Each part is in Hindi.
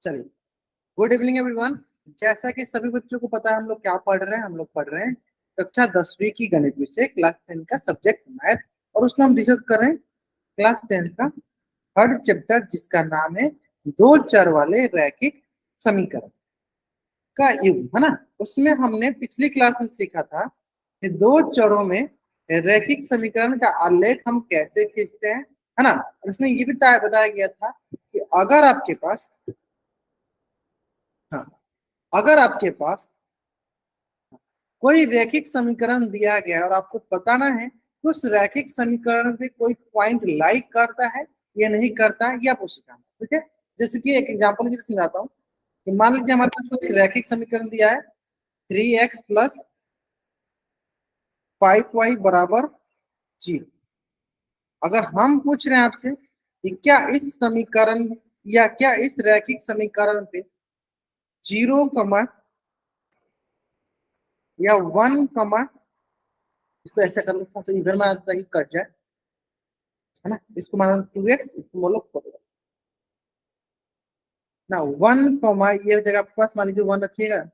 चलिए, गुड इवनिंग एवरीवन। जैसा कि सभी बच्चों को पता है, हम लोग क्या पढ़ रहे हैं। हम लोग पढ़ रहे हैं कक्षा 10वीं की गणित विषय क्लास 10 का सब्जेक्ट मैथ। और उसमें हम डिस्कस कर रहे हैं क्लास 10 का थर्ड चैप्टर, जिसका नाम है दो चर वाले रैखिक समीकरण का युग, है ना। उसमें हमने पिछली क्लास में सीखा था कि दो चरों में रैखिक समीकरण का आलेख हम कैसे खींचते हैं, है ना। और उसमें ये भी बताया गया था कि अगर आपके पास, हाँ, अगर आपके पास कोई रैखिक समीकरण दिया गया है और आपको बताना है कि उस रैखिक समीकरण पे कोई पॉइंट लाइक करता है या नहीं करता है, ये आपको सिखाना है, ठीक है। जैसे कि एक एग्जांपल के लिए समझाता हूँ कि मान लीजिए हमारे पास कोई रैखिक समीकरण दिया है 3x + 5y बराबर 0। अगर हम पूछ रहे हैं आपसे कि क्या इस समीकरण या क्या इस रैखिक समीकरण पे 0, या 1, इसको ऐसा कर लेते हैं तो इधर में आता है कि कट जाए, है ना। इसको माना 2x, इसको बोलो 4x ना। 1, ये जगह आपके पास मान लीजिए 1 रखिएगा।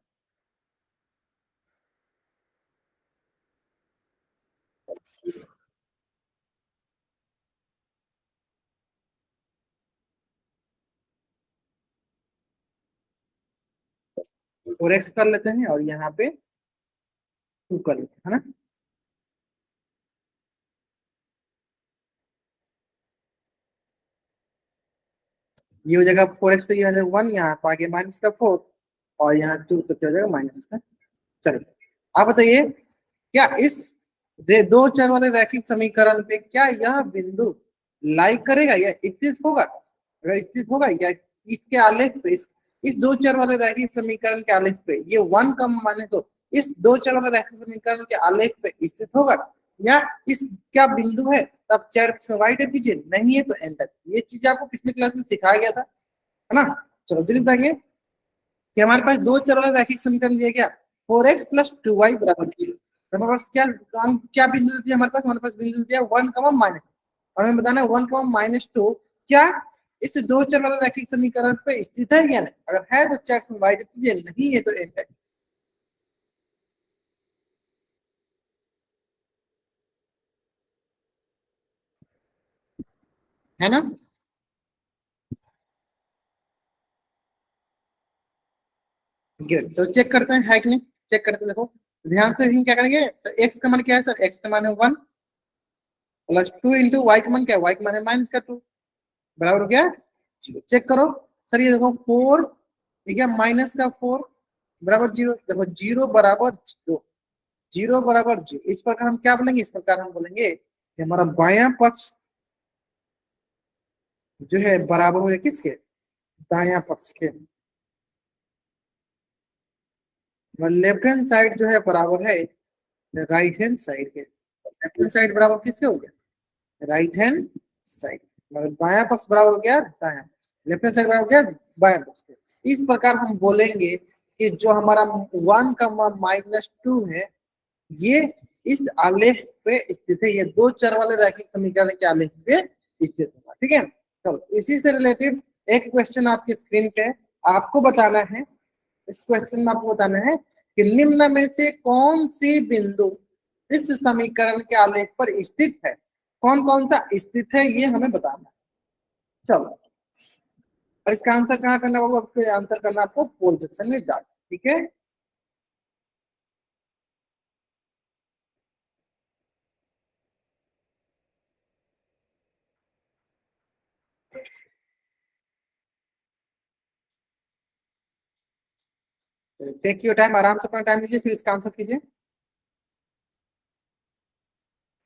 और x कर लेते हैं और यहाँ पे 2 कर लेते हैं, है ना। ये हो जाएगा 4x, तो ये हो जाएगा 1, यहाँ पे आगे माइनस का 4 और यहाँ 2, तो क्या हो जाएगा माइनस का। चलिए, आप बताइए क्या इस दो चर वाले रैखिक समीकरण पे क्या यह बिंदु लाइक करेगा या स्थित होगा। अगर स्थित होगा या इसके आलेख पे, इस दो चर वाले रैखिक समीकरण के आलेख पे ये 1 कम माने तो इस दो चर वाले रैखिक समीकरण के आलेख पे स्थित होगा या इस क्या बिंदु है, तब चर राइट है कीजिए, नहीं है तो एंटर। ये चीज आपको पिछले क्लास में सिखाया गया था, है ना। चलो जल्दी बताएंगे कि हमारे पास दो चर वाला रैखिक समीकरण दिया गया 4x + 2y बराबर 0। हमारे पास क्या क्या बिंदु दिया, हमारे पास बिंदु दिया 1, और हमें बताना है 1, -2 क्या इस दो चर वाला रैखिक समीकरण पे स्थित है या नहीं। अगर है तो चेक वाइट कीजिए, नहीं है तो एंटर, है ना। गुड, तो चेक करते हैं है कि नहीं। चेक करते हैं, देखो ध्यान से हम क्या करेंगे। तो एक्स का मान क्या है सर, एक्स का मान है 1 +2 इंटू वाई का मान क्या है, वाई का मान है -2 बराबर हो गया। चेक करो सर, ये देखो 4, ठीक है, -4 बराबर 0। देखो 0 बराबर 0, 0 बराबर 0, इस प्रकार हम क्या बोलेंगे, इस प्रकार हम बोलेंगे कि हमारा बायां पक्ष जो है बराबर हो किसके, दायां पक्ष के। लेफ्ट हैंड साइड जो है बराबर है राइट हैंड साइड के। लेफ्ट हैंड साइड बराबर किसके हो गया, राइट हैंड साइड। मतलब बायां पक्ष बराबर हो गया दायां पक्ष, लेफ्ट हैंड साइड बराबर हो गया बायां पक्ष के। इस प्रकार हम बोलेंगे कि जो हमारा 1, -2 है, ये इस आलेख पे स्थित है। ये दो चर वाले रैखिक समीकरण के आलेख पे स्थित होगा, ठीक है। चलो इसी से रिलेटेड एक क्वेश्चन आपकी स्क्रीन पे आपको बताना है। इस क्वेश्चन में आपको बताना है कि निम्न में से कौन सी बिंदु इस समीकरण के आलेख पर स्थित है। कौन कौन सा स्थित है ये हमें बताना है। चलो, और इसका आंसर कहाँ करना होगा, आपको आंसर करना आपको पोल सेक्शन में जाकर, ठीक है। टेक योर टाइम, आराम से अपना टाइम लीजिए, फिर इसका आंसर कीजिए।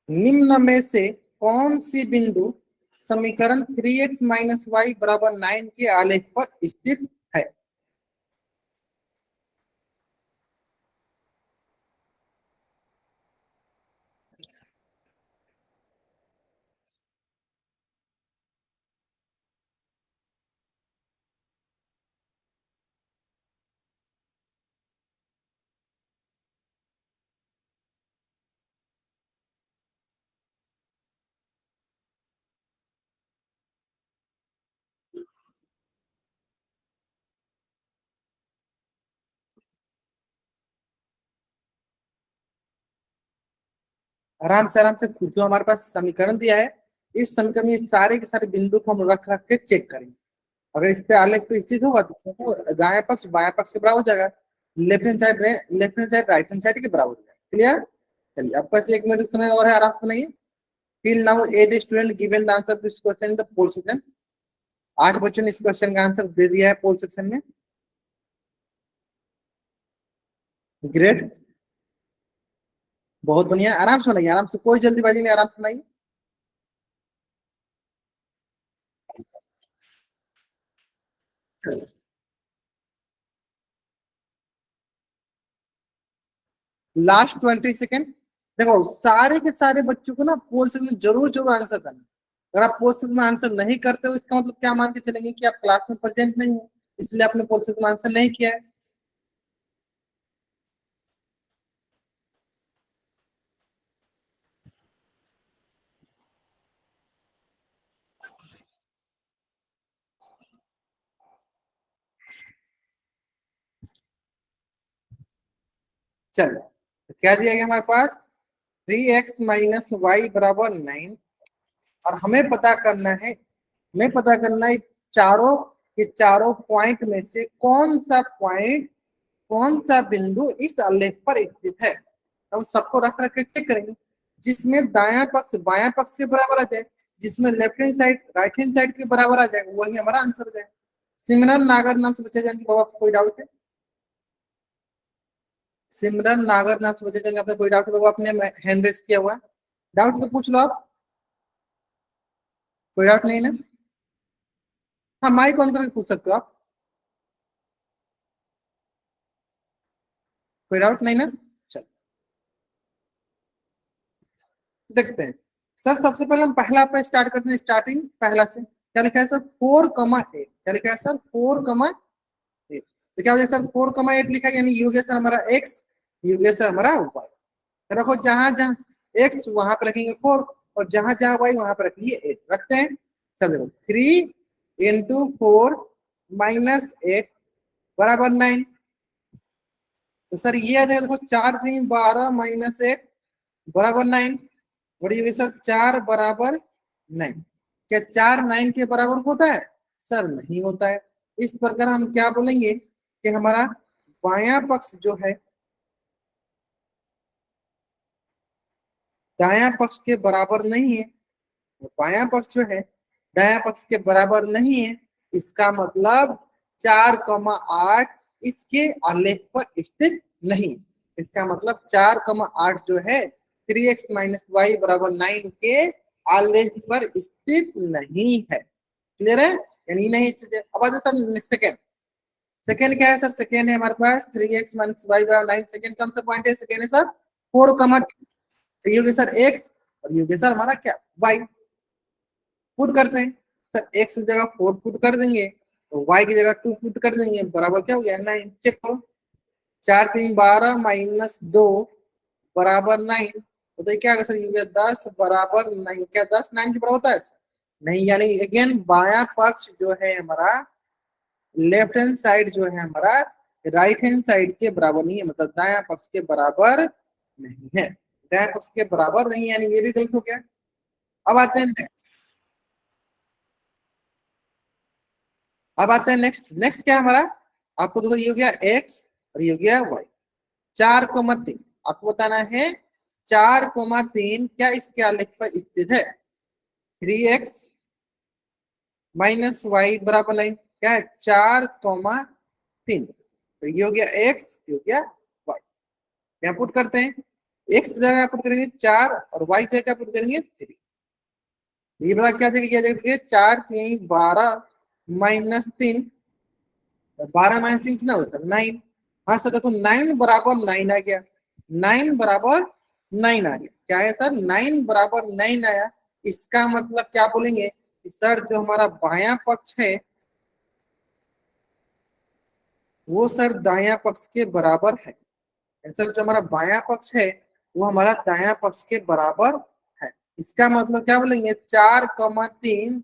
निम्न में से कौन सी बिंदु समीकरण 3x - y बराबर 9 के आलेख पर स्थित है। आराम से जो हमारे पास समीकरण दिया है, इस समीकरण में सारे के सारे बिंदु को हम रख रख के चेक करेंगे। अगर इस पे आलेख पे स्थित होगा तो दाएं पक्ष बाएं पक्ष के बराबर हो जाएगा, left hand side right hand side के बराबर हो जाएगा। क्लियर? चलिए आपके पास 1 मिनट समय और है, आराम से सुनाइए। Till now 8 student given the answer this question in the poll section. 8 बच्चों ने इस क्वेश्चन का आंसर दे दिया है पोल सेक्शन में। ग्रेट, बहुत बढ़िया। आराम से सुनाइए, आराम से, कोई जल्दीबाजी नहीं, आराम से सुनाइए। Last 20 second. देखो सारे के सारे बच्चों को ना पोल सेक्शन में जरूर जरूर आंसर करना। अगर आप पोल सेक्शन में आंसर नहीं करते हो, इसका मतलब क्या मान के चलेंगे कि आप क्लास में प्रेजेंट नहीं हो, इसलिए आपने पोल सेक्शन में आंसर नहीं किया है। चलो, तो क्या दिया गया हमारे पास? 3x - y = 9। और हमें पता करना है, चारों के चारों पॉइंट में से कौन सा बिंदु इस आलेख पर स्थित है। हम सबको रख रख के चेक करेंगे, जिसमें दायां पक्ष बायां पक्ष के बराबर आ जाए, जिसमें left hand side right hand side के बराबर आ जाए, वही हमारा आंसर हो जाए। सिमरन नागर नाम से बच्चे जाएंगे, बाबा कोई डाउट है? सिमरन नागर नाम से बच्चे जाएंगे, आपने कोई डाउट है? बाबा आपने हैंड रेस किया हुआ है, डाउट तो पूछ लो आप। कोई डाउट नहीं ना? हाँ, माइक ऑन करके पूछ सकते हो आप। कोई डाउट नहीं ना? चलो देखते हैं। सर सबसे पहले हम पहला पे स्टार्ट करते हैं, स्टार्टिंग पहला से। क्या लिखा है सर? 4,8। क्या लिखा है सर? 4,8। तो क्या हो जाएगा सर? 4,8 लिखा है, यानी ये हो गया सर हमारा एक्स, ये हो गया सर हमारा वाई। रखो, जहां जहां एक्स वहां पे रखेंगे 4, और जहां जहां वाई वहां पे रखेंगे 8। रखते हैं। सर देखो 3 × 4 - 8 बराबर 9। तो सर ये आ जाएगा, देखो 4×3 = 12 - 1 बराबर 9। और ये भी सर 4 बराबर 9। क्या 4 9 के बराबर होता है? सर नहीं होता है। इस प्रकार हम क्या बोलेंगे कि हमारा बायां पक्ष जो है दायां पक्ष के बराबर नहीं है, बायां पक्ष जो है दायां पक्ष के बराबर नहीं है। इसका मतलब 4,8 इसके आलेख पर स्थित नहीं। इसका मतलब 4,8 जो है 3x - y = 9 के आलेख पर स्थित नहीं है। क्लियर है? यानी नहीं स्थित है। अब आते सर सेकेंड। सेकेंड क्या है सर? सेकेंड है हमारे पास 3x - y = 9। सेकेंड कौन सा पॉइंट है? सेकेंड है सर 4, ये होगी सर एक्स, और ये होगी सर हमारा क्या? वाई। पुट करते हैं। सर एक्स की जगह 4 पुट कर देंगे, तो वाई की जगह 2 पुट कर देंगे, बराबर क्या हो गया? 9। चेक करो, 4×3 = 12 - 2 बराबर 9। तो क्या होगा सर? ये हो गया 10 बराबर 9। क्या 10 9 के बराबर होता है सर? नहीं, यानी अगेन बायां पक्ष जो है हमारा, लेफ्ट हैंड साइड जो है हमारा राइट हैंड साइड के बराबर नहीं है, मतलब दायां पक्ष के बराबर नहीं है। दायां पक्ष के बराबर नहीं है, यानी ये भी गलत हो गया। अब आते हैं नेक्स्ट। अब आते हैं नेक्स्ट। नेक्स्ट क्या है हमारा? आपको देखो, ये हो गया एक्स और ये हो गया वाई। 4,3 आपको बताना है, 4,3 क्या इसके आलेख पर स्थित है? 3x - y = 9। क्या है? 4,3। तो ये हो गया एक्स, ये हो गया वाई। क्या पुट करते हैं? एक्स जगह पुट करेंगे 4, और वाई जगह पुट करेंगे 3। ये बता क्या जगह क्या जगह? 4×3 = 12 - 3। 12 - 3 कितना होगा सर? 9। हाँ सर देखो 9 बराबर 9 आ गया। 9 बराबर 9 आ गया। क्या है सर? 9 बराबर 9 आया। इसका मतलब क्या बोलेंगे कि सर जो हमारा बायां पक्ष है वो सर दायां पक्ष के बराबर है। सर जो हमारा बायां पक्ष है वो हमारा दायां पक्ष के बराबर है। इसका मतलब क्या बोलेंगे? 4,3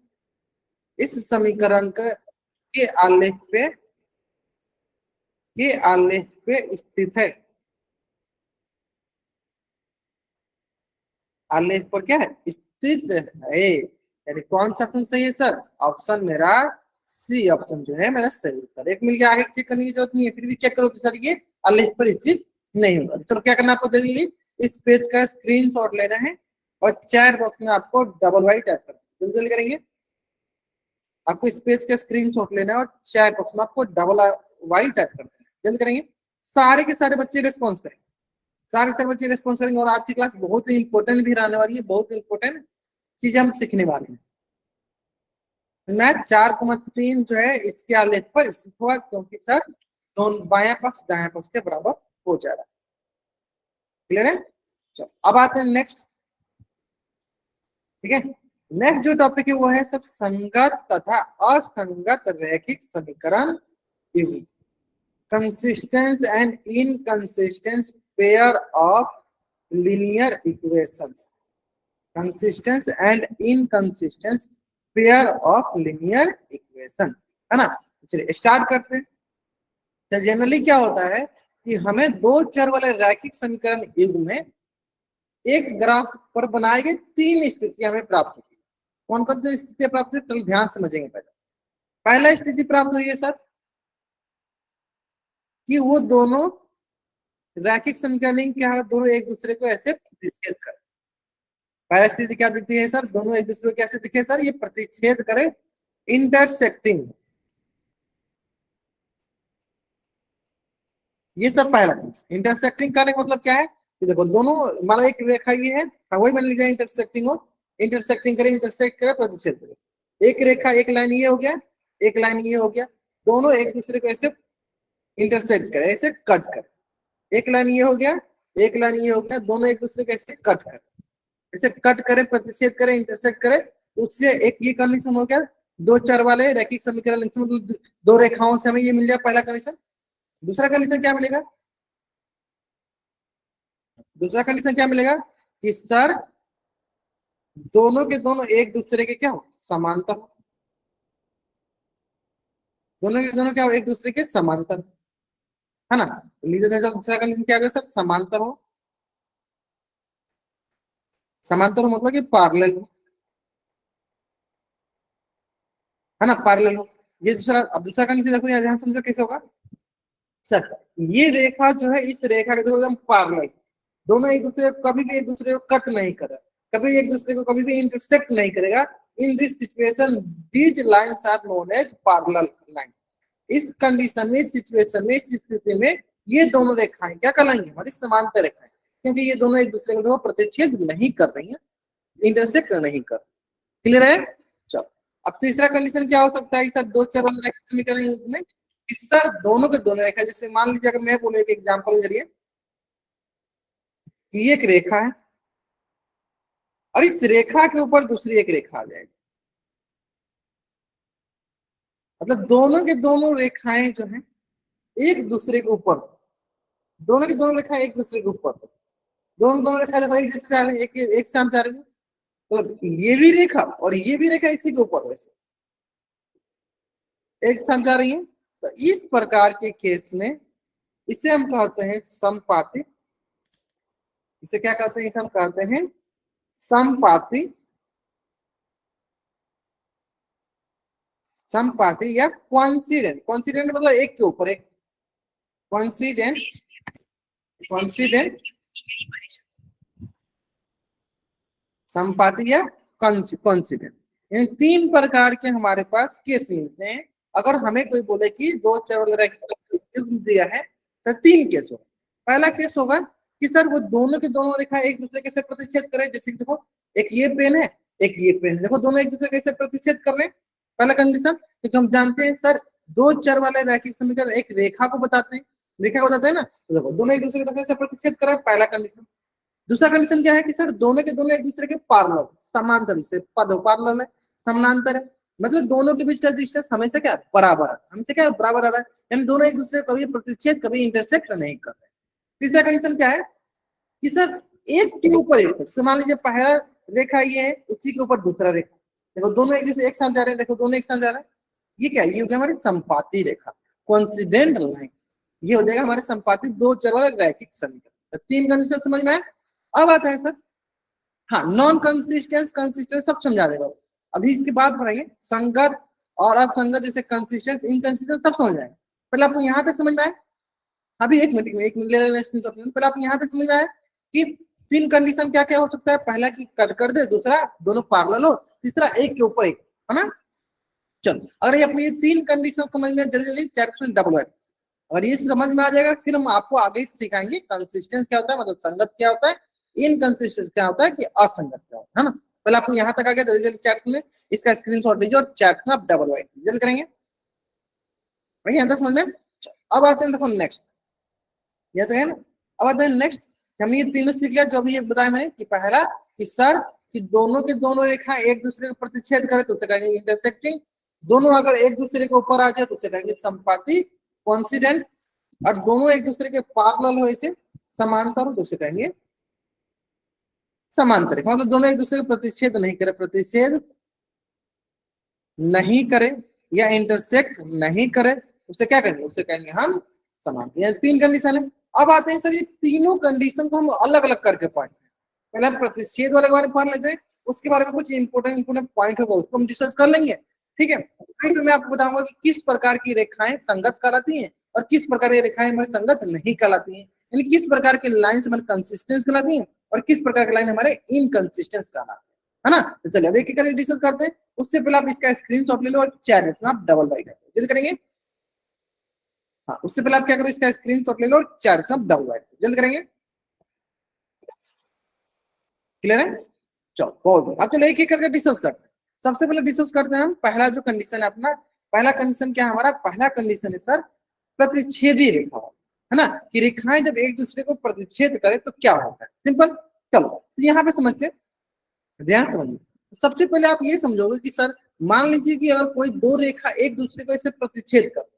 इस समीकरण के आलेख पे स्थित है। आलेख पर क्या है, स्थित है। यानी कौन सा ऑप्शन सही है सर? ऑप्शन मेरा सी ऑप्शन जो है मेरा सही उत्तर। एक मिल गया, आगे चेक करने की जरूरत नहीं है, फिर भी चेक करो तो सर ये आलेख पर स्थित नहीं होगा। तो क्या करना आपको, जल्दी इस पेज का स्क्रीनशॉट लेना है और चैट बॉक्स में आपको डबल वाई टाइप करना है। जल्दी जल्दी करेंगे। आपको इस पेज का स्क्रीनशॉट लेना है और चैट बॉक्स में आपको डबल वाई टाइप करना है। जल्दी करेंगे। सारे के सारे बच्चे रिस्पॉन्स करेंगे, सारे के सारे बच्चे रिस्पॉन्स करेंगे। और आज की क्लास बहुत ही इंपॉर्टेंट भी रहने वाली है, बहुत इंपॉर्टेंट चीजें हम सीखने वाले हैं। मैं 4,3 जो है इसके आलेख पर स्थित हुआ, क्योंकि सर दोनों बाया पक्ष दाया पक्ष के बराबर हो जा रहा है। क्लियर है? चलो अब आते हैं नेक्स्ट। ठीक है, नेक्स्ट जो टॉपिक है वो है सब संगत तथा असंगत रैखिक समीकरण युग्म, consistence and inconsistence pair of linear equations, consistence and inconsistence pair of linear equation, है ना। चलिए स्टार्ट करते हैं। तो जनरली क्या होता है कि हमें दो चर वाले रैखिक समीकरण युग्म में एक ग्राफ पर बनाए गए तीन स्थितियां हमें प्राप्त होती है। कौन कौन सी स्थितियां प्राप्त हुई, चलो ध्यान समझेंगे। पहला स्थिति प्राप्त हुई है सर कि वो दोनों रैखिक समीकरण क्या है, दोनों एक दूसरे को ऐसे प्रतिच्छेद कर। पहला स्थिति क्या दिखती है सर, दोनों एक दूसरे को कैसे दिखे सर, ये प्रतिच्छेद करे, इंटरसेक्टिंग। ये सब पहला इंटरसेक्टिंग करने का मतलब क्या है कि देखो दोनों माना एक रेखा ये है, वही मान लीजिए इंटरसेक्टिंग हो, इंटरसेक्टिंग करे, इंटरसेक्ट करे, प्रतिच्छेद करे। एक रेखा एक लाइन ये हो गया, एक लाइन ये हो गया, दोनों एक दूसरे को ऐसे इंटरसेक्ट करे, ऐसे कट करे। एक लाइन ये हो गया, एक लाइन ये हो गया, दोनों एक दूसरे को ऐसे कट करे, ऐसे कट करे, प्रतिच्छेद करे, इंटरसेक्ट करे। उससे एक ये कंडीशन हो गया, दो चर वाले रैखिक समीकरण, मतलब दो रेखाओं से हमें ये मिल जाए पहला कंडीशन। दूसरा कंडीशन क्या मिलेगा, दूसरा कंडीशन क्या मिलेगा कि सर दोनों के दोनों एक दूसरे के क्या हो, समांतर हो। दोनों के दोनों क्या हो, एक दूसरे के समांतर, है ना। लीजिए दूसरा कंडीशन क्या होगा सर, समांतर हो। समांतर हो मतलब कि पैरेलल हो, है ना, पैरेलल हो। ये दूसरा, अब दूसरा कंडीशन देखो यहाँ, ध्यान समझो कैसे होगा सर। ये रेखा जो है इस रेखा के देखो एकदम पैरेलल, दोनों एक दूसरे को कभी भी एक दूसरे को कट नहीं करे, कभी एक दूसरे को कभी भी इंटरसेक्ट नहीं करेगा। In this situation these lines are known as parallel line. इस कंडीशन में, इस सिचुएशन में, इस स्थिति में ये दोनों रेखाएं क्या कहलाएंगी, हमारी समांतर रेखाएं, क्योंकि ये दोनों एक दूसरे को प्रतिच्छेद नहीं कर रही हैं, इंटरसेक्ट नहीं कर। क्लियर है? चलो अब तीसरा कंडीशन क्या हो सकता है सर, दो चर वाले समीकरण में सर दोनों के दोनों रेखा, जैसे मान लीजिए अगर मैं बोलूं एक एग्जांपल के जरिए कि एक रेखा है और इस रेखा के ऊपर दूसरी एक रेखा आ जाएगी, मतलब दोनों के दोनों रेखाएं जो है एक दूसरे के ऊपर, दोनों की दोनों रेखाएं एक दूसरे के ऊपर, दोनों दोनों रेखा देखो एक जैसे जा रही है, एक साथ जा रही है। तो ये भी रेखा और ये भी रेखा इसी के ऊपर वैसे एक साथ जा रही है। तो इस प्रकार के केस में इसे हम कहते हैं समपाती। इसे क्या कहते हैं, इसे हम कहते हैं समपाती, समपाती या कॉन्सिडेंट। कॉन्सिडेंट मतलब एक के ऊपर एक, कॉन्सिडेंट, कॉन्सिडेंट, समपाती या कॉन्सिडेंट। इन तीन प्रकार के हमारे पास केस मिलते हैं। अगर हमें कोई बोले कि दो चर वाला युग्म दिया है तो तीन केस होगा। पहला केस होगा कि सर वो दोनों के दोनों रेखा एक दूसरे के से प्रतिच्छेद करे, जैसे देखो एक ये पेन है, एक ये पेन है, देखो दोनों एक दूसरे के से प्रतिच्छेद कर रहे हैं। पहला कंडीशन, क्योंकि हम जानते हैं सर दो चर वाले रैखिक समीकरण एक रेखा को बताते हैं, रेखा को बताते हैं ना, तो देखो दोनों एक दूसरे के से प्रतिच्छेद कर रहे हैं, पहला कंडीशन। दूसरा कंडीशन क्या है कि सर दोनों के दोनों एक दूसरे के पैरेलल, समांतर से पद पैरेलल है, समानांतर है, मतलब दोनों के बीच का डिस्टेंस हमेशा क्या बराबर है, हमेशा क्या बराबर आ रहा है, यानी दोनों एक दूसरे को कभी प्रतिच्छेद कभी इंटरसेक्ट नहीं कर रहे। तीसरा कंडीशन क्या है कि सर एक के ऊपर एक, मान लीजिए पहला रेखा ये है, उसी के ऊपर दूसरा रेखा, देखो दोनों एक जैसे एक साथ जा रहे हैं, देखो दोनों एक साथ जा रहे हैं, ये क्या, ये हो गया हमारी संपाती रेखा, कॉन्सिडेंट लाइन। ये हो जाएगा हमारे संपाती दो चर वाला रैखिक समीकरण। तीन कंडीशन समझ में आया। अब आता है सर हाँ, नॉन कंसिस्टेंस कंसिस्टेंस सब समझा देगा। अभी इसके बाद पढ़ेंगे संगत और असंगत, जैसे कंसिस्टेंस इनकंसिस्टेंस सब समझ आएंगे। पहले आपको यहाँ तक समझ में आए, अभी एक मिनट ले लेना स्क्रीनशॉट। पहले आप यहाँ तक समझ में आए कि तीन कंडीशन क्या क्या हो सकता है। पहला कि कट कर दे, दूसरा दोनों पैरेलल हो, तीसरा एक के ऊपर एक, है ना। चलो, अगर ये अपनी तीन कंडीशन समझ में जल्दी जल्दी चैप्टर डबल है, और ये समझ में आ जाएगा, फिर हम आपको आगे सिखाएंगे कंसिस्टेंस क्या होता है, मतलब संगत क्या होता है, इनकंसिस्टेंस क्या होता है, कि असंगत क्या होता है ना। पहले आपको यहाँ तक आ गया, जल्दी जल्दी चैट में इसका स्क्रीनशॉट लीजिए और चैट में आप डबल वाइट जल्दी करेंगे भाई, यहाँ तक समझ में। अब आते हैं देखो नेक्स्ट, ये तो है ना। अब आते हैं नेक्स्ट, हमने ये तीनों सीख लिया जो भी ये बताया मैंने, कि पहला कि सर कि दोनों के दोनों रेखा एक दूसरे को प्रतिच्छेद करे तो उसे कहेंगे इंटरसेक्टिंग, दोनों अगर एक दूसरे के ऊपर आ जाए तो उसे कहेंगे संपाती कॉन्सिडेंट, और दोनों एक दूसरे के पैरेलल हो इसे समांतर हो तो उसे कहेंगे समांतरिक। मतलब दोनों एक दूसरे को प्रतिच्छेद नहीं करे, प्रतिच्छेद नहीं करे या इंटरसेक्ट नहीं करे उसे क्या कहेंगे, उसे कहेंगे हम समांतर। ये तीन कंडीशन है। अब आते हैं सर ये तीनों कंडीशन को हम अलग अलग करके पढ़ते हैं। पहले हम प्रतिच्छेद वाले के बारे में पढ़ लेते हैं, उसके बारे में कुछ इंपोर्टेंट पॉइंट होगा उसको हम डिस्कस कर लेंगे, ठीक है। फिर मैं आपको बताऊंगा कि किस प्रकार की रेखाएं संगत कहलाती हैं और किस प्रकार की रेखाएं हमारे संगत नहीं कहलाती हैं, यानी किस प्रकार के लाइन हमारे कंसिस्टेंस कहलाती हैं और किस प्रकार के लाइन हमारे इनकंसिस्टेंस कहलाते हैं, है ना। तो चलिए अब एक एक करके डिस्कस करते हैं। उससे पहले आप इसका स्क्रीनशॉट ले लो और चैट में आप डबल बाइक जल्दी करेंगे। हाँ, उससे पहले आप क्या करो, इसका स्क्रीनशॉट ले लो और चैट में डबल बाइक जल्दी करेंगे। क्लियर है, चलो बहुत बढ़िया। अब चलो एक एक करके डिस्कस करते हैं। सबसे पहले डिस्कस करते हैं हम पहला जो कंडीशन है अपना। पहला कंडीशन क्या है हमारा, पहला कंडीशन है सर प्रतिच्छेदी रेखा, है ना, कि रेखाएं जब एक दूसरे को प्रतिच्छेद करे तो क्या होता है। सिंपल, चलो तो यहाँ पे समझते हैं, ध्यान समझिए। सबसे पहले आप ये समझोगे कि सर मान लीजिए कि अगर कोई दो रेखा एक दूसरे को ऐसे प्रतिच्छेद कर,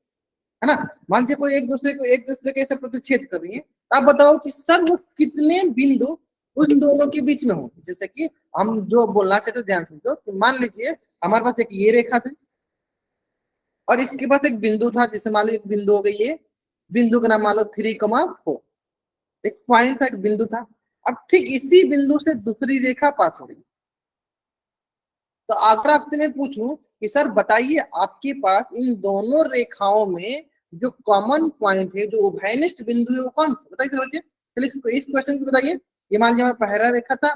है ना, मान लीजिए कोई एक दूसरे के ऐसे प्रतिच्छेद कर रही है, तो आप बताओ कि सर वो कितने बिंदु उन दोनों के बीच में होंगे। जैसे कि हम जो बोलना चाहते हैं ध्यान समझो, तो मान लीजिए हमारे पास एक ये रेखा थी और इसके पास एक बिंदु था, जैसे मान लो एक बिंदु हो गई, ये बिंदु का नाम मान लो 3,4, एक पॉइंट था, एक बिंदु था। अब ठीक इसी बिंदु से दूसरी रेखा पास हो रही। तो अगर आपसे मैं पूछूं कि सर बताइए आपके पास इन दोनों रेखाओं में जो कॉमन पॉइंट है, जो उभयनिष्ठ बिंदु है, वो कौन सा, बताइए सर बच्चे। चलिए इस क्वेश्चन को बताइए। ये मान लिया हमारा पहला रेखा था,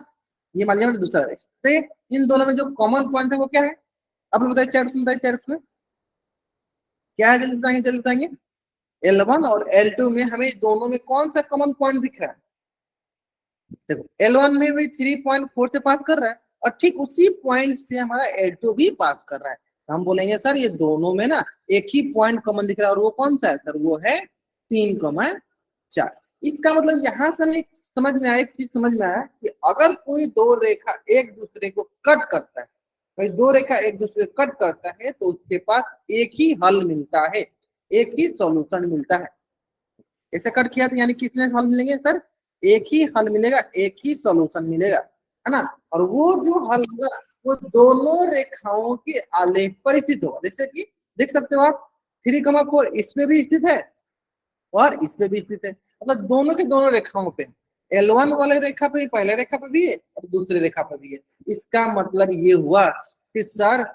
ये मान लिया हमारा दूसरा रेखा, तो इन दोनों में जो कॉमन पॉइंट है वो क्या है, अब बताइए चैट में, बताइए चैट में क्या है, जल्दी बताएंगे जल्दी बताएंगे। L1 और L2 में हमें दोनों में कौन सा कॉमन पॉइंट दिख रहा है। देखो L1 में भी 3.4 से पास कर रहा है और ठीक उसी पॉइंट से हमारा L2 भी पास कर रहा है। तो हम बोलेंगे सर ये दोनों में ना एक ही पॉइंट कॉमन दिख रहा है, और वो कौन सा है सर, वो है 3,4। इसका मतलब यहाँ से हमें समझ में आया, एक चीज समझ में आया कि अगर कोई दो रेखा एक दूसरे को कट करता है, भाई दो रेखा एक दूसरे को कट करता है, तो उसके पास एक ही हल मिलता है, एक ही सॉल्यूशन मिलता है। ऐसे कट किया तो यानी कितने हल मिलेंगे सर, एक ही हल मिलेगा, एक ही सॉल्यूशन मिलेगा, है ना। और वो जो हल होगा वो दोनों रेखाओं के आलेख पर स्थित होगा। जैसे कि देख सकते हो आप 3,4 इस पे भी स्थित है और इस पे भी स्थित है, मतलब दोनों के दोनों रेखाओं पे। L1 वाले रेखा पे पहले रेखा पे भी है और दूसरे रेखा पे भी है। इसका मतलब ये हुआ कि सर,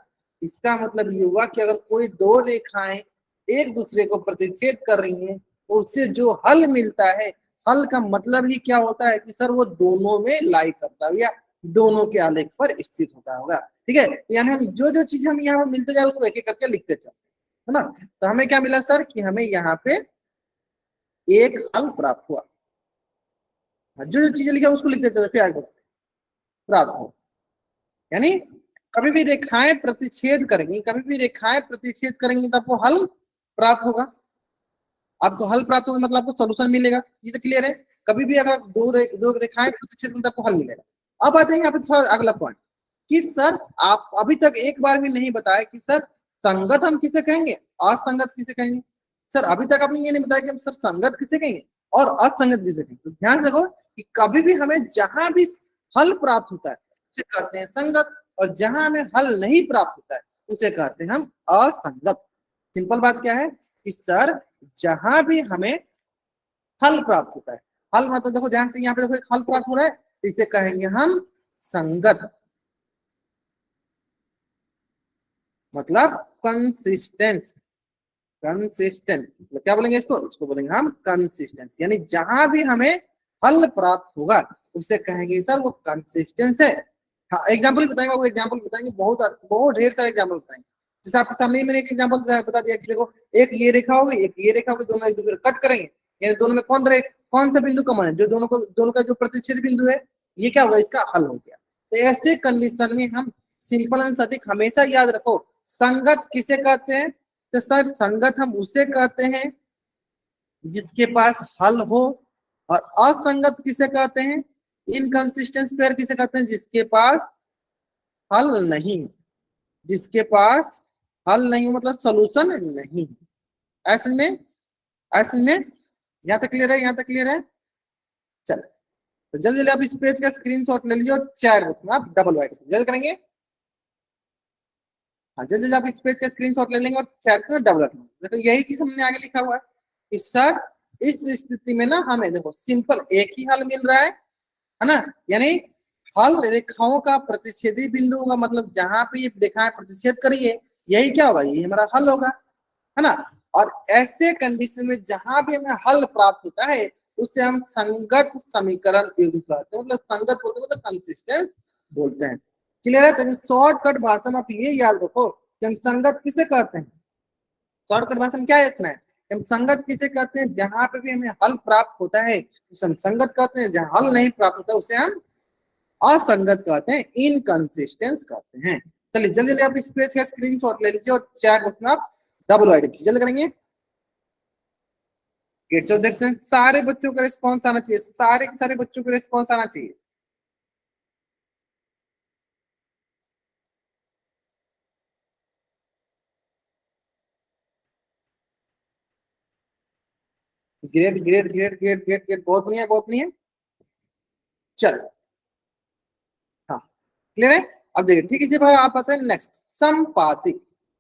इसका मतलब ये हुआ कि अगर कोई दो रेखाएं एक दूसरे को प्रतिच्छेद कर रही हैं तो उससे जो हल मिलता है, हल का मतलब ही क्या होता है कि सर वो दोनों में लाई करता है या दोनों के आलेख पर स्थित होता होगा। ठीक है, यानी हम जो जो चीज हम यहाँ पर मिलते जा रहे उसको एक एक करके लिखते चलते, है ना। तो हमें क्या मिला सर कि हमें यहाँ पे एक हल प्राप्त हुआ। जो जो चीजें लिखा उसको लिख देते थे, फिर आगे प्राप्त हो, यानी कभी भी रेखाएं प्रतिच्छेद करेंगी, कभी भी रेखाएं प्रतिच्छेद करेंगी तो आपको हल प्राप्त होगा। आपको हल प्राप्त होगा मतलब आपको सोल्यूशन मिलेगा, ये तो क्लियर है। कभी भी अगर दो रेखाएं प्रतिच्छेद करेंगी तो आपको हल मिलेगा। अब आते हैं यहाँ पे थोड़ा अगला पॉइंट कि सर आप अभी तक एक बार भी नहीं बताया कि सर संगत हम किसे कहेंगे, असंगत किसे कहेंगे। सर अभी तक आपने ये नहीं बताया कि हम सर संगत किसे कहेंगे और असंगत किसे कहेंगे। तो ध्यान से देखो कि कभी भी हमें जहां भी हल प्राप्त होता है उसे कहते हैं संगत, और जहां हमें हल नहीं प्राप्त होता है उसे कहते हैं हम असंगत। सिंपल बात क्या है कि सर जहां भी हमें हल प्राप्त होता है, हल मतलब देखो ध्यान से यहाँ पे देखो एक हल प्राप्त हो रहा है तो इसे कहेंगे हम संगत, मतलब कंसिस्टेंस, कंसिस्टेंट, मतलब क्या बोलेंगे इसको, इसको बोलेंगे हम कंसिस्टेंस, यानी जहां भी हमें हल प्राप्त होगा उसे कहेंगे सर वो कंसिस्टेंस है। हाँ एग्जाम्पल बताएंगे, वो एग्जाम्पल बताएंगे, बहुत बहुत ढेर सारे एग्जाम्पल बताएंगे। जैसे आपके सामने मैंने एक एग्जाम्पल बता दिया कि देखो एक ये रेखा होगी, एक ये रेखा होगी, दोनों एक दूसरे कट करेंगे, यानी दोनों में कौन सा बिंदु कॉमन है, जो दोनों का जो प्रतिच्छेद बिंदु है, ये क्या होगा, इसका हल हो गया। तो ऐसे कंडीशन में हम सिंपल एंड सटीक हमेशा याद रखो, संगत किसे कहते हैं, तो सर संगत हम उसे कहते हैं जिसके पास हल हो, और असंगत किसे कहते हैं, इनकंसिस्टेंट पेयर किसे कहते हैं, जिसके पास हल नहीं, जिसके पास हल नहीं मतलब सोल्यूशन नहीं। ऐसे में, ऐसे में यहाँ तक क्लियर है, यहाँ तक क्लियर है। चलो तो जल्दी जल्दी आप इस पेज का स्क्रीनशॉट ले लीजिए और चैट बॉक्स में आप डबल वाइट जल्दी करेंगे। हाँ जल्दी जल्दी आप इस पेज का स्क्रीनशॉट ले लेंगे और चैट में डबल वाइट, देखो यही चीज हमने आगे लिखा हुआ है कि सर इस स्थिति में ना हमें देखो सिंपल एक ही हल मिल रहा है ना, यानी हल रेखाओं का प्रतिच्छेदी बिंदु होगा, मतलब जहां पे ये रेखाएं प्रतिच्छेद करिए यही क्या होगा, यही हमारा हल होगा, है ना। और ऐसे कंडीशन में जहां भी हमें हल प्राप्त होता है उसे हम संगत समीकरण युग्म कहते हैं, मतलब संगत बोलते हैं, मतलब कंसिस्टेंस बोलते हैं। क्लियर है, तो शॉर्टकट भाषा में आप ये याद रखो कि हम संगत किसे कहते हैं, शॉर्टकट भाषा में क्या है इतना है, हम संगत किसे कहते हैं, जहां पे भी हमें हल प्राप्त होता है उसे हम संगत कहते हैं, जहां हल नहीं प्राप्त होता है उसे हम असंगत कहते हैं, इनकंसिस्टेंस कहते हैं। चलिए जल्दी जल्दी आप इस पेज का स्क्रीनशॉट ले लीजिए और चैट बॉक्स में आप डबल वाइड जल्दी करेंगे। चलो देखते हैं सारे बच्चों का रिस्पॉन्स आना चाहिए, सारे के सारे बच्चों का रिस्पॉन्स आना चाहिए। Great great great great great great, बहुत नहीं है, बहुत नहीं है। चलो हाँ क्लियर है। अब देखिए ठीक है, इसी पर आप आते हैं नेक्स्ट समपाती।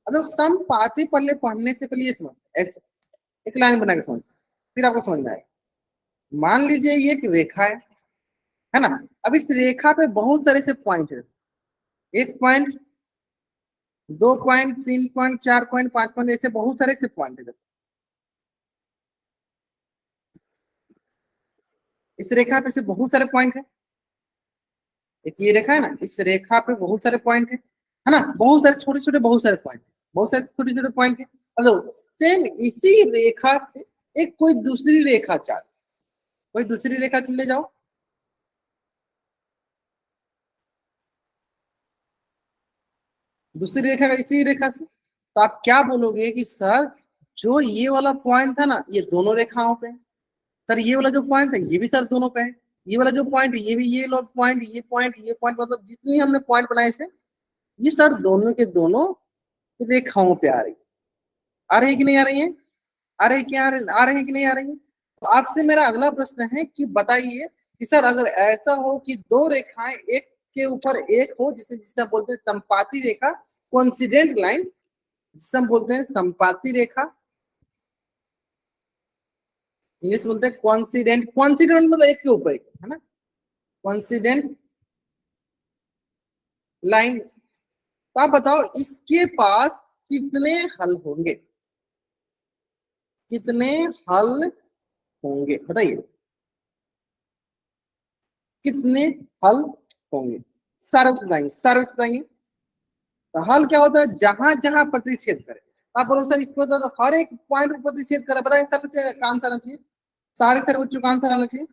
अब समपाती पढ़ने से पहले ये समझ, ऐसे एक लाइन बना के समझ, फिर आपको समझ में आएगा। मान लीजिए ये एक रेखा है ना। अब इस रेखा पे बहुत सारे से पॉइंट है, एक पॉइंट, दो पॉइंट, तीन पॉइंट, चार पॉइंट, पांच पॉइंट, ऐसे बहुत सारे से पॉइंट है। इस रेखा पे से बहुत सारे पॉइंट है, एक ये रेखा है ना, इस रेखा पे बहुत सारे पॉइंट है ना, बहुत सारे छोटे छोटे, बहुत सारे पॉइंट, बहुत सारे छोटे छोटे पॉइंट है। मतलब सेम इसी रेखा से एक कोई दूसरी रेखा चार, कोई दूसरी रेखा चले जाओ, दूसरी रेखा का इसी रेखा से, तो आप क्या बोलोगे कि सर जो ये वाला पॉइंट था ना ये दोनों रेखाओं पे है, सर ये वाला जो पॉइंट है ये भी सर दोनों पे है, ये वाला जो पॉइंट है ये भी, ये लोग पॉइंट, ये पॉइंट, ये पॉइंट, मतलब जितनी हमने पॉइंट बनाए से ये सर दोनों के दोनों रेखाओं पे आ रही है कि नहीं आ रही है, आ रही क्या, आ रही है कि नहीं आ रही है। तो आपसे मेरा अगला प्रश्न है कि बताइए कि सर अगर ऐसा हो कि दो रेखाएं एक के ऊपर एक हो, जिसे जिसे हम बोलते हैं संपाती रेखा, कोइंसिडेंट लाइन, जिसे हम बोलते हैं संपाती रेखा, इंग्लिश बोलते हैं कॉन्सिडेंट, कॉन्सिडेंट मतलब एक के ऊपर एक, है ना, कॉन्सिडेंट लाइन। तो आप बताओ इसके पास कितने हल होंगे, कितने हल होंगे बताइए, कितने हल होंगे, सारे बताएंगे, सारे बताएंगे। तो हल क्या होता है, जहां जहां प्रतिच्छेद करे, आप बोलो सर इसको तो हर एक पॉइंट पर प्रतिच्छेद करे, बताइए सर का आंसर आना चाहिए, सारे सारे बच्चों का आंसर आना चाहिए।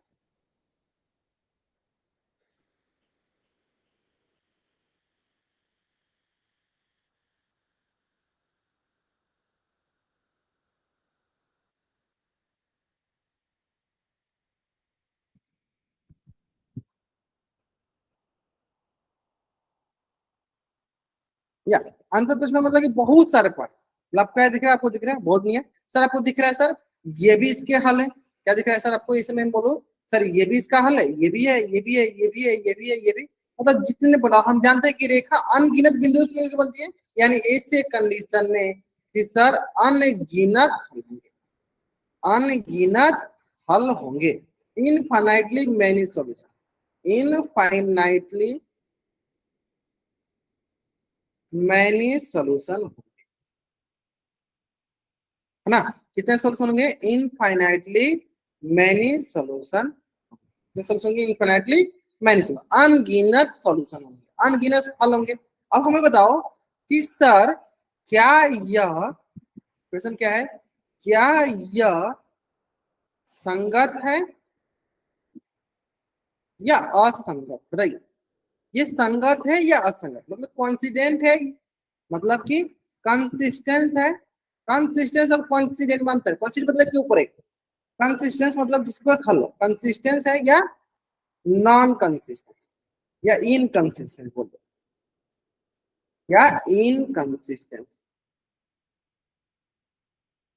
या आंसर तो इसमें मतलब कि बहुत सारे पॉइंट, मतलब आपका दिख रहा है, आपको दिख रहा है, बहुत नहीं है सर, आपको दिख रहा है सर ये भी इसके हल है, क्या दिख रहा है सर आपको, इसे मैं बोलूं सर ये भी इसका हल है, ये भी है, ये भी है, ये भी है, ये भी है, ये भी, मतलब जितने बड़ा हम जानते हैं कि रेखा अनगिनत बिंदुओं से मिलकर बनती है, यानी ऐसे कंडीशन में कि सर अनगिनत हल होंगे, अनगिनत हल होंगे, infinitely many solution, infinitely many solution, है ना? कितने सोल्यूशन होंगे? इनफाइनाइटली मैनी सोल्यूशन, सोल्यूशन होंगे इनफाइनाइटली मैनी सोल्यूशन, अनगिनत सोल्यूशन होंगे, अनगिनत हल होंगे। अब हमें बताओ कि सर क्या यह क्वेश्चन क्या है, क्या यह संगत है या असंगत? बताइए, ये संगत है या असंगत? मतलब कॉन्सिडेंट है, मतलब कि कंसिस्टेंस है। कंसिस्टेंस और कॉन्सिडेंट में अंतर, कॉन्सिडेंट मतलब के ऊपर है, कंसिस्टेंस मतलब जिसके पास हल हो, कंसिस्टेंस है या नॉन कंसिस्टेंस या इनकंसिस्टेंट बोल दो, या इनकंसिस्टेंस।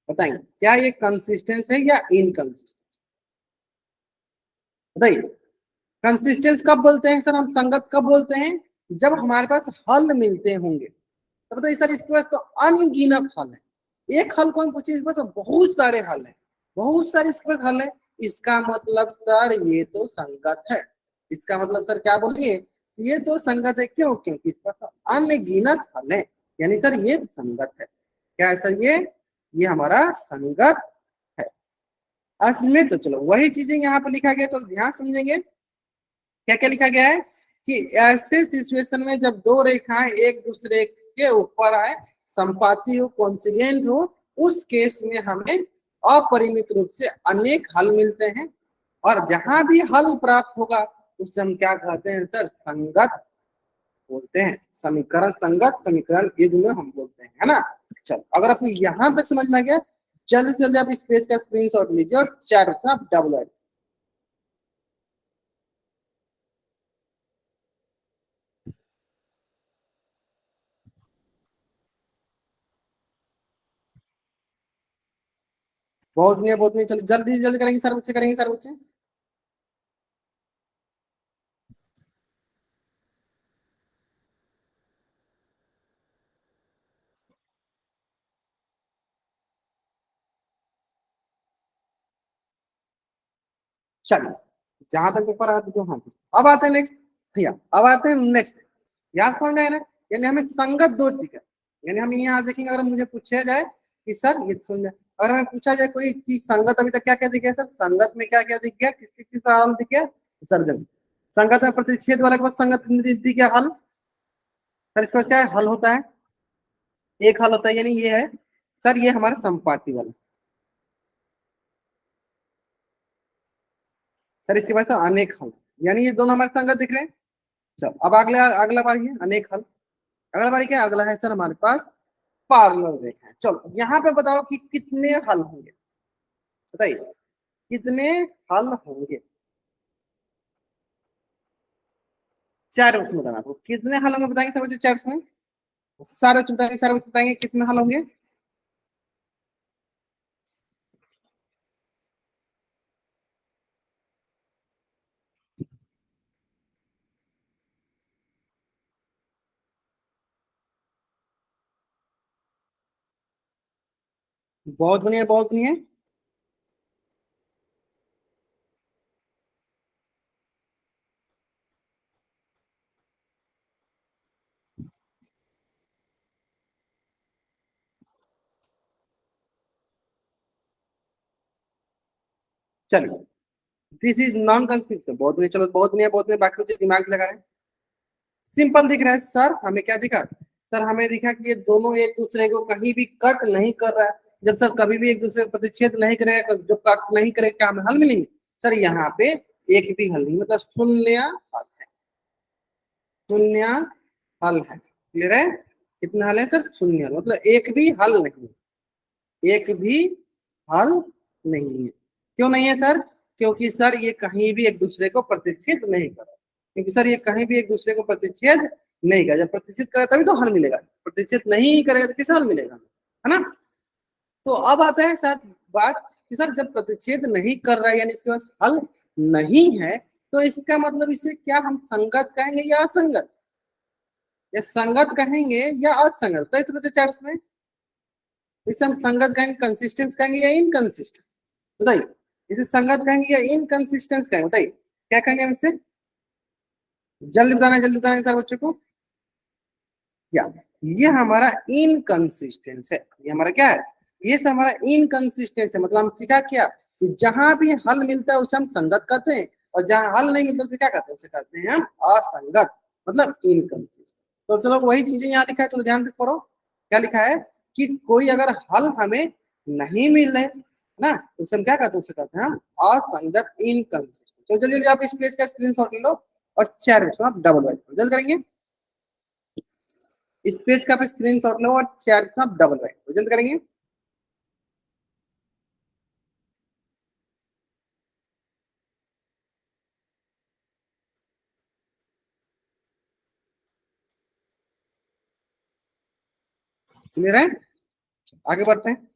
बताइए क्या ये कंसिस्टेंस है या इनकंसिस्टेंस? बताइए, कंसिस्टेंस कब बोलते हैं सर हम, संगत कब बोलते हैं? जब हमारे पास हल मिलते होंगे। तो बताइए सर इसके पास तो अनगिनत हल है, एक हल कौन पूछिए, इसके पास बहुत सारे हल है, बहुत सारे इसके पास हल है, इसका मतलब सर ये तो संगत है। इसका मतलब सर क्या बोलिए, ये तो संगत है, क्यों? क्योंकि इसका तो अनगिनत हल है, यानी सर ये संगत है। क्या है सर ये हमारा संगत है। असमय तो चलो वही चीजें यहाँ पर लिखा गया, तो ध्यान समझेंगे क्या क्या लिखा गया है कि ऐसे सिचुएशन में जब दो रेखाएं एक दूसरे के ऊपर आए, संपाती हो, कोइंसिडेंट हो, उस केस में हमें अपरिमित रूप से अनेक हल मिलते हैं, और जहां भी हल प्राप्त होगा उसे हम क्या कहते हैं सर, संगत बोलते हैं। समीकरण संगत, समीकरण युग्म हम बोलते हैं, है ना? चलो अगर आपको यहां तक समझ में आ गया, जल्दी से जल्दी आप इस पेज का स्क्रीनशॉट लीजिए और चार आप डबल। बहुत नहीं, बहुत नहीं, चलो जल्दी जल्दी करेंगे सर, बच्चे करेंगे सर, बच्चे। चलिए, जहां तक पेपर आते जो, हाँ अब आते हैं नेक्स्ट भैया, अब आते हैं नेक्स्ट। याद समझ में आया ना? यानी हमें संगत दो चीज है, यानी हम यहाँ देखेंगे, अगर मुझे पूछा जाए कि सर ये सुन जाए, अगर हमें पूछा जाए कोई चीज संगत, अभी तक क्या क्या दिख गया सर, संगत में क्या क्या दिख गया, किस किस चीज का हल दिख गया सर? जब संगत में प्रतिच्छेद वाले के बाद संगत दिख गया हल, सर इसका क्या हल होता है? एक हल होता है, यानी ये है सर, ये हमारा संपाती वाला, सर इसके बाद अनेक हल, यानी ये दोनों हमारे संगत दिख रहे हैं। चलो अब अगला अगला बारी है अनेक हल। अगला बारी क्या, अगला है सर हमारे पास पार्लर रेखा है। चलो यहाँ पे बताओ कि कितने हल होंगे, बताइए कितने हल होंगे? चार उसमें बताना आपको, कितने हल होंगे बताएंगे सब बच्चे चार उसमें? सारे बच्चे बताएंगे, सारे बच्चे बताएंगे कितने हल होंगे? बहुत बढ़िया, बहुत बढ़िया। चलिए, दिस इज नॉन कंसिस्टेंट, बहुत बढ़िया, चलो बहुत बढ़िया, बहुत बढ़िया, बाकी बच्चे दिमाग लगा रहे हैं। सिंपल दिख रहा है सर, हमें क्या दिखा सर, हमें दिखा कि ये दोनों एक दूसरे को कहीं भी कट नहीं कर रहा है। जब सर कभी भी एक दूसरे को प्रतिच्छेद नहीं करेगा, जब कट नहीं करेगा, क्या हमें हल मिलेंगे? सर यहाँ पे एक भी हल नहीं, मतलब शून्य हल है, शून्य हल है। क्लियर है? कितना हल है सर? शून्य हल, मतलब एक भी हल नहीं, एक भी हल नहीं है। क्यों नहीं है सर? क्योंकि सर ये कहीं भी एक दूसरे को प्रतिच्छेद नहीं कर रहा, क्योंकि सर ये कहीं भी एक दूसरे को प्रतिच्छेद नहीं कर, जब प्रतिच्छेद करे तभी तो हल मिलेगा, प्रतिच्छेद नहीं करेगा तो किसे हल मिलेगा, है ना? तो अब आता है सर बात कि सर जब प्रतिच्छेद नहीं कर रहा है, यानी इसके पास हल नहीं है, तो इसका मतलब इसे क्या हम संगत कहेंगे या असंगत, या संगत कहेंगे या असंगत? तो इस तरह से चार में इसे हम संगत कहेंगे, कंसिस्टेंस कहेंगे या इनकंसिस्टेंट? बताइए, इसे संगत कहेंगे या इनकंसिस्टेंस कहेंगे? बताइए क्या कहेंगे हम इसे? जल्दी बताना, जल्दी बताना सर बच्चों को। या ये हमारा इनकंसिस्टेंस है। ये हमारा क्या है? ये सब हमारा इनकंसिस्टेंस है। मतलब हम सीखा क्या कि जहां भी हल मिलता है उसे हम संगत कहते हैं, और जहां हल नहीं मिलता उसे क्या कहते हैं? उसे कहते हैं हम असंगत, मतलब इनकंसिस्टेंट। तो चलो वही चीजें यहाँ लिखा है, तो ध्यान से पढ़ो। क्या लिखा है कि कोई अगर हल हमें नहीं मिल रहे ना, तो उसे हम क्या कहते हैं? उसे कहते हैं हम असंगत, इनकंसिस्टेंट। तो जल्दी जल्दी आप इस पेज का स्क्रीनशॉट ले लो और चेयर में आप डबल वाइट जल्द करेंगे। इस पेज का आप स्क्रीनशॉट लो और चेयर का डबल वाइट जल्द करेंगे। क्लियर है? आगे बढ़ते हैं।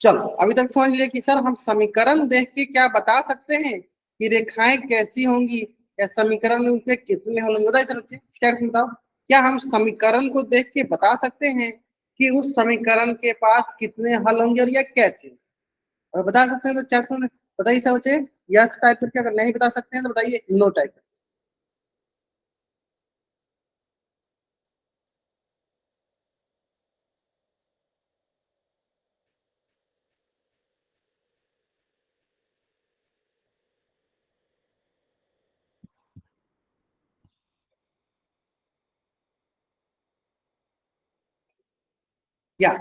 चलो अभी तक समझ लिया कि सर हम समीकरण देख के क्या बता सकते हैं कि रेखाएं कैसी होंगी, या समीकरण में उनके कितने हल होंगे? बताइए सर, बच्चे क्या बताओ। क्या हम समीकरण को देख के बता सकते हैं कि उस समीकरण के पास कितने हल होंगे और या कैसे? और बता सकते हैं तो चैट में बताइए सर बच्चे। यस टाइप करके, अगर नहीं बता सकते हैं तो बताइए नो टाइप। या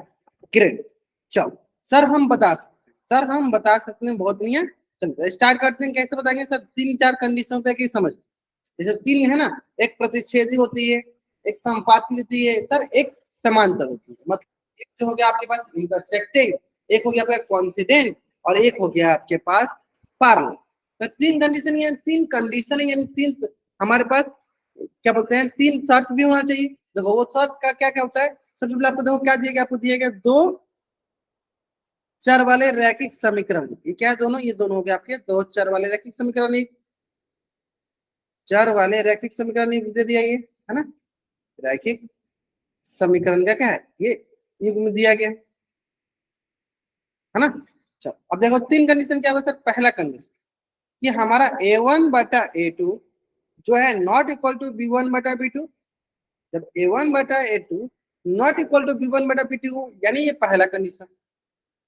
ग्रेट। चलो सर हम बता सकते हैं, सर हम बता सकते हैं, बहुत बढ़िया। चलो स्टार्ट करते हैं। कैसे बताएंगे सर? तीन चार कंडीशन होता है कि समझ, जैसे तीन है ना, एक प्रतिच्छेदी होती है, एक संपाती होती है सर, एक समांतर होती है। मतलब एक जो हो गया आपके पास इंटरसेक्टिंग, एक हो गया आपका कॉन्सिडेंट, और एक हो गया आपके पास पैरेलल। तो तीन कंडीशन, यानी तीन कंडीशन, यानी तीन हमारे पास क्या बोलते हैं, तीन शर्त भी होना चाहिए। देखो वो शर्त का क्या क्या होता है? सबसे पहले आपको देखो क्या दिया गया, आपको दिया गया दो चर वाले रैखिक समीकरण। ये क्या है? दोनों, ये दोनों हो गए आपके दो चर वाले रैखिक समीकरण। एक चर वाले रैखिक समीकरण एक दे दिया, ये है ना रैखिक समीकरण का क्या है? ये युग्म में दिया गया है ना। चलो अब देखो तीन कंडीशन क्या होगा सर? पहला कंडीशन कि हमारा a1 बटा a2 जो है नॉट इक्वल टू b1 बटा b2। जब a1 बटा a2 not equal to b1 बटा b2, यानी ये पहला कंडीशन।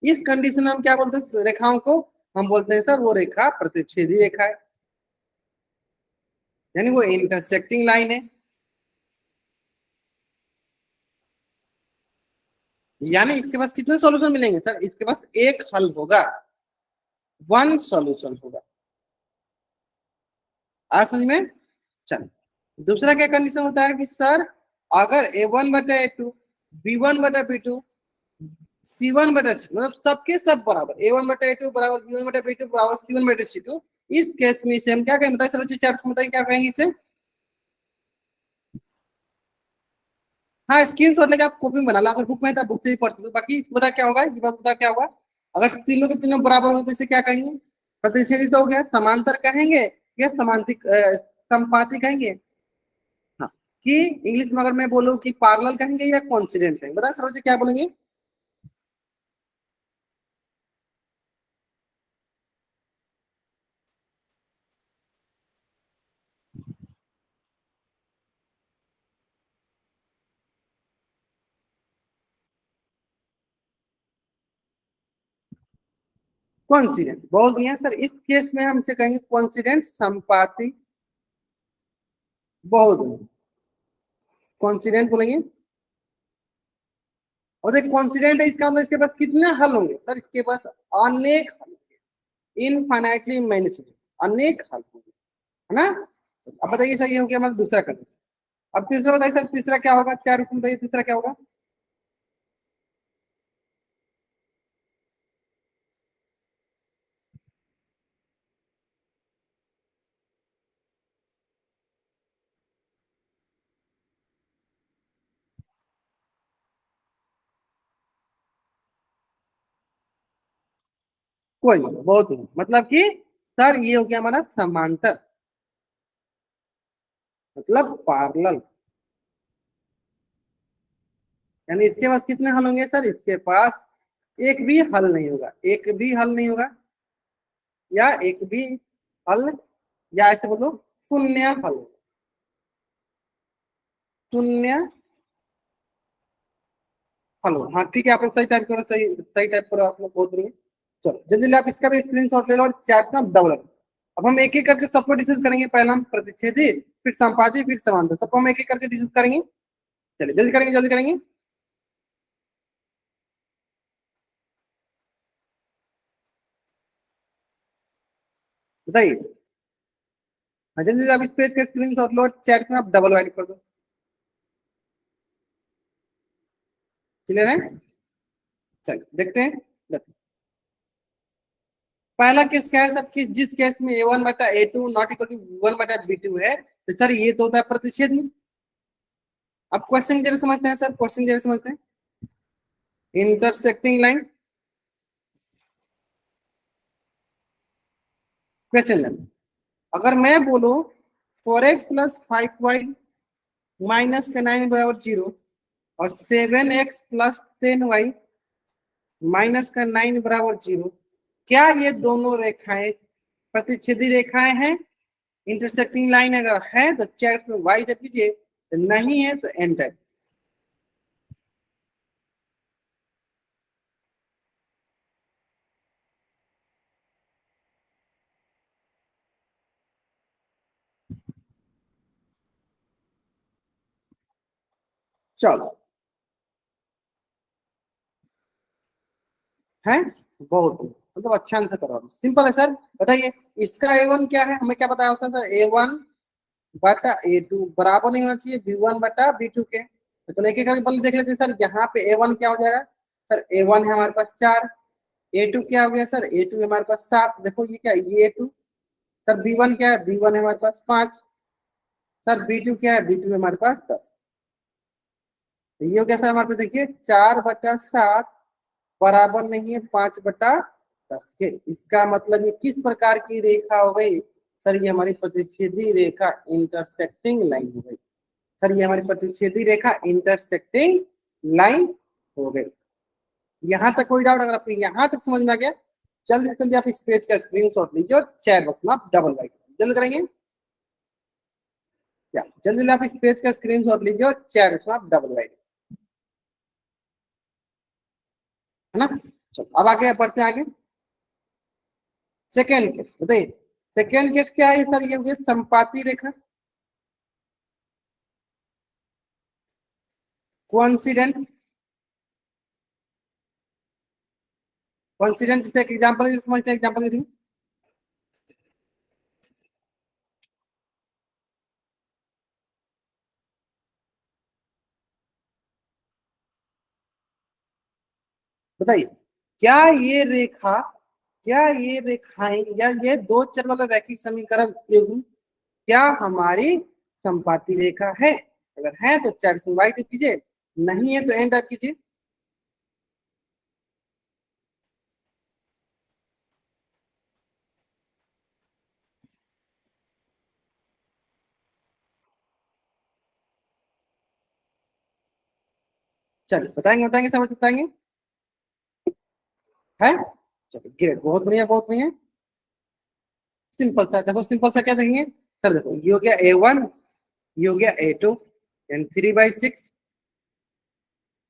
इस कंडीशन में हम क्या बोलते हैं रेखाओं को? हम बोलते हैं सर वो रेखा प्रतिच्छेदी रेखा है, यानी वो इंटरसेक्टिंग लाइन है। यानी इसके पास कितने सॉल्यूशन मिलेंगे सर? इसके पास एक हल होगा, वन सॉल्यूशन होगा। आज समझ में? चलो दूसरा क्या कंडीशन होता है कि सर अगर a1 बटा a2, b1 बटा b2, c1 बटा c, मतलब सबके सब बराबर, a1 बटा a2 बराबर b1 बटा b2 बराबर c1 बटा c2, इस केस में इसे हम क्या कहेंगे? बताइए सर बच्चे, चार्ट में बताइए क्या कहेंगे इसे। हाँ स्क्रीन शॉट लेके आप कॉपी में बना ला, अगर बुक में है तो बुक से ही पढ़ सकते हो। बाकी बता क्या होगा, ये बात बता क्या होगा? अगर तीनों के तीनों बराबर हो तो इसे क्या कहेंगे? प्रतिच्छेदी तो हो गया, समांतर कहेंगे या समांतिक संपाती कहेंगे? हाँ, कि इंग्लिश में अगर मैं बोलूँ कि पैरेलल कहेंगे या कॉन्सिडेंट कहेंगे? बता सर क्या बोलेंगे? कॉन्सिडेंट, बहुत बढ़िया सर। इस केस में हम इसे कहेंगे कॉन्सिडेंट संपाती। बहुत बढ़िया, कॉन्सिडेंट बोलेंगे। और देख कॉन्सिडेंट है, इसका मतलब इसके पास कितने हल होंगे सर? इसके पास अनेक हल, इनफाइनाइटली मैनी, अनेक हल होंगे, है ना। अब बताइए सर, ये हो गया हमारा दूसरा कंडीशन। अब तीसरा बताइए सर, तीसरा क्या होगा? चार रूप में बताइए तीसरा क्या होगा? कोई नहीं, बहुत नहीं। मतलब कि सर ये हो गया हमारा समांतर, मतलब पार्लल। यानी इसके पास कितने हल होंगे सर? इसके पास एक भी हल नहीं होगा, एक भी हल नहीं होगा, या एक भी हल या ऐसे बोलो शून्य हल, शून्य हेलो। हाँ ठीक है, आप लोग सही टाइप करो, सही सही टाइप करो, आप लोग बहुत बढ़िया। चलो जल्दी जल्दी आप इसका भी स्क्रीनशॉट ले लो और चैट में डबल। अब हम एक एक करके सबको डिस्कस करेंगे, पहले हम प्रतिच्छेदी, फिर संपाती, फिर समांतर, सबको हम एक एक करके डिस्कस करेंगे। चलिए जल्दी करेंगे, जल्दी करेंगे, बताइए। हाँ, जल्दी जल्दी आप इस पेज का स्क्रीनशॉट लो और चैट में आप डबल वाइड कर दो। क्लियर है? चलिए देखते हैं, देखते हैं। पहला केस क्या है सर, किस जिस केस में a1/a2 not equal to b1/b2 है, तो सर ये तो होता है प्रतिच्छेदी। अब क्वेश्चन जरा समझते हैं सर, क्वेश्चन जरा समझते हैं। Intersecting line, question line. अगर मैं बोलूं 4x + 5y -9 = 0 और 7x + 10y -9 = 0, क्या ये दोनों रेखाएं प्रतिच्छेदी रेखाएं हैं? इंटरसेक्टिंग लाइन अगर है तो चैट में वाई टाइप कीजिए, तो नहीं है तो एन टाइप। चलो, है बहुत, मतलब अच्छा आंसर करो, सिंपल है सर। बताइए इसका A1 क्या है, हमें क्या बताया उसने सर, A1/A2 बराबर नहीं होना चाहिए B1/B2 के। तो चलो एक एक करके बल देख लेते हैं सर। यहाँ पे A1 क्या हो जाएगा सर, A1 है हमारे पास 4, A2 क्या हो गया सर, A2 हमारे पास 7, देखो ये क्या है, ये A2। सर B1 क्या है, B1 है हमारे पास 5। सर B2 क्या है, B2 है हमारे पास 10। तो ये हो गया सर हमारे पास, देखिए 4/7 बराबर नहीं है 5/10 के। इसका मतलब ये किस प्रकार की रेखा हो गई सर, ये हमारी प्रतिच्छेदी रेखा, इंटरसेक्टिंग लाइन हो गई। सर ये हमारी प्रतिच्छेदी रेखा इंटरसेक्टिंग लाइन हो गई। यहाँ तक कोई डाउट? अगर आपको यहाँ तक समझ में आ गया, जल्दी से जल्दी आप इस पेज का स्क्रीनशॉट लीजिए और चैट बॉक्स में आप डबल लाइक जल्द करेंगे क्या, जल्दी जल्दी आप इस पेज का स्क्रीनशॉट लीजिए और चैट बॉक्स में आप डबल लाइक, है ना। चलो अब आगे बढ़ते हैं आगे। सेकेंड केस बताइए, सेकेंड केस क्या है सर, ये हो गया संपाती रेखा, कोइंसिडेंट। कोइंसिडेंट जैसे एक एग्जांपल समझते हैं, एग्जांपल दीजिए। बताइए क्या ये रेखा, क्या ये रेखाएं या ये दो चर वाला रैखिक समीकरण युग्म क्या हमारी संपाती रेखा है? अगर है तो चैट से वाई कीजिए, नहीं है तो एंड आप कीजिए। चलिए बताएंगे, बताएंगे, समझ बताएंगे, है। चलिए ग्रेट, बहुत बढ़िया, बहुत बढ़िया। सिंपल सा देखो, सिंपल सा क्या देखेंगे सर, देखो ये हो गया A1, ये हो गया A2 एंड 3/6।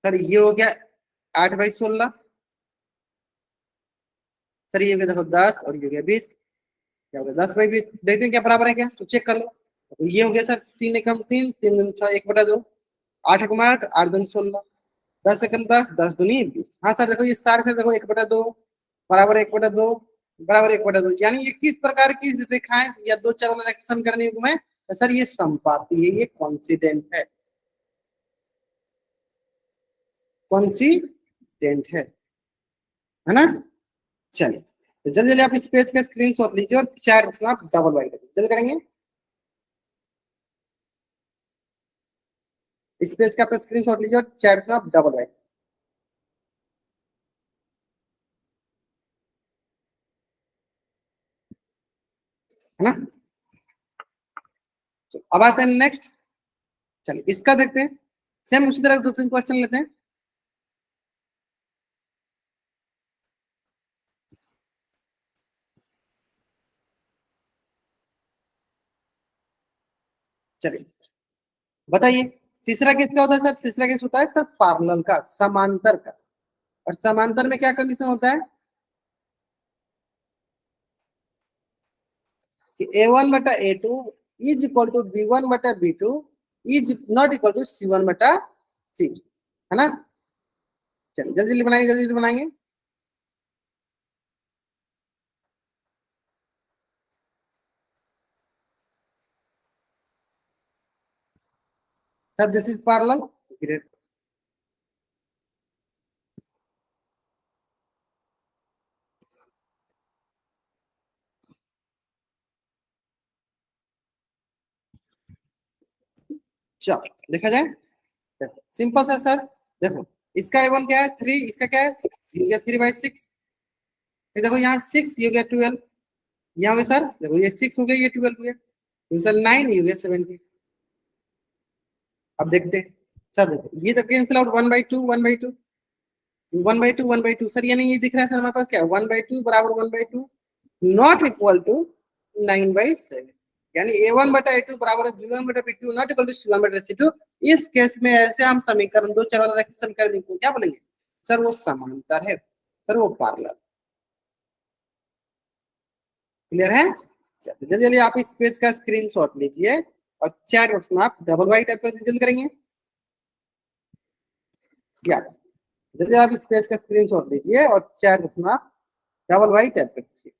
सर ये हो गया 8/16। सर ये हो गया देखो 10 और ये हो गया 20। क्या हो गया 10/20, देखते हैं क्या बराबर है क्या, तो चेक कर लो। तो ये हो गया सर 3 एकम 3, 3 दूनी 6, 1/2, 8 एकम 8, 8 दूनी 16, 10 एकम 10, 10 दूनी 20। हाँ सर देखो ये सारे से देखो 1/2 बराबर 1/2 बराबर 1/2, यानी ये किस प्रकार की रेखाएं या दो चर वाला रेखा समीकरण युग्म है, तो सर ये संपाती है, ये कॉन्सिडेंट है ना। चलिए तो जल्दी जल्दी आप इस पेज का स्क्रीनशॉट लीजिए और चैट में आप डबल वाइड करिए, जल्दी करेंगे। इस पेज का आप स्क्रीनशॉट लीजिए और चैट में आप डबल वाइड, है ना। तो अब आते हैं नेक्स्ट। चलिए इसका देखते हैं, सेम उसी तरह दो तीन क्वेश्चन लेते हैं। चलिए बताइए तीसरा केस क्या होता है सर? तीसरा केस होता है सर पैरेलल का, समांतर का। और समांतर में क्या कंडीशन होता है कि A1/A2 is equal to B1/B2 is not equal to C1/C, है ना? चलिए जल्दी जल्दी बनाएंगे, जल्दी जल्दी बनाएंगे। Sir this is parallel, great. चलो देखा जाए, देखो सिंपल सा सर। देखो इसका A1 क्या है 3, इसका क्या है 6, ये हो गया 3/6। फिर देखो यहाँ 6, ये हो गया 12, यहाँ हो गया सर, देखो ये 6 हो गया, ये 12 हो गया, ये सर 9, ये हो गया 17। अब देखते हैं सर, देखो ये तो कैंसिल आउट 1/2 1/2 1/2 1/2 सर, यानी ये दिख रहा है सर हमारे पास क्या 1/2 बराबर 1/2 नॉट इक्वल टू 9/7, यानी A1/A2 बराबर B1/B2 not equal to C1/C2। इस केस में ऐसे हम समीकरण, दो चर वाला समीकरण को क्या बोलेंगे सर? वो समांतर है सर, वो पैरेलल। क्लियर है? चलिए जल्दी जल्दी आप इस पेज का स्क्रीनशॉट लीजिए और चैट बॉक्स में आप डबल वाइट टाइप कर जल्दी करेंगे क्या? जल्दी आप इस पेज का स्क्रीनशॉट लीजिए और चैट बॉक्स में आप डबल वाइट टाइप कर दीजिए,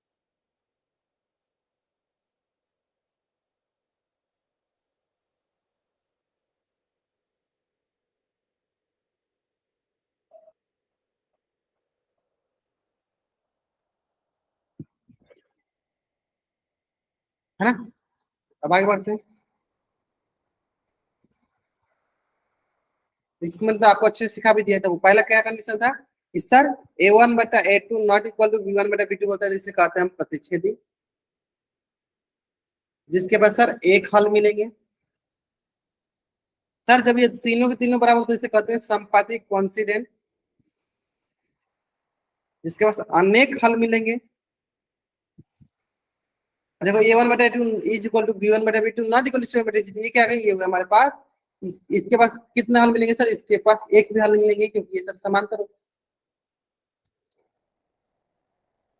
है ना? अब आगे बढ़ते हैं। इसमें तो आपको अच्छे से सिखा भी दिया था। वो पहला क्या कंडीशन था कि sir A1/A2 not equal to B1/B2 होता है, जिसे कहते हैं हम प्रतिच्छेदी, जिसके बाद सर एक हल मिलेंगे। सर जब ये तीनों के तीनों बराबर होते हैं, इसे कहते हैं संपाती कॉन्सिडेंट, जिसके पास अनेक हल मिलेंगे। देखो A1/A2 is equal to B1/B2 not equal to C1/C2, ये क्या है? ये हमारे पास इसके पास कितने हल मिलेंगे सर? इसके पास एक भी हल नहीं मिलेंगे, क्योंकि ये सर समांतर,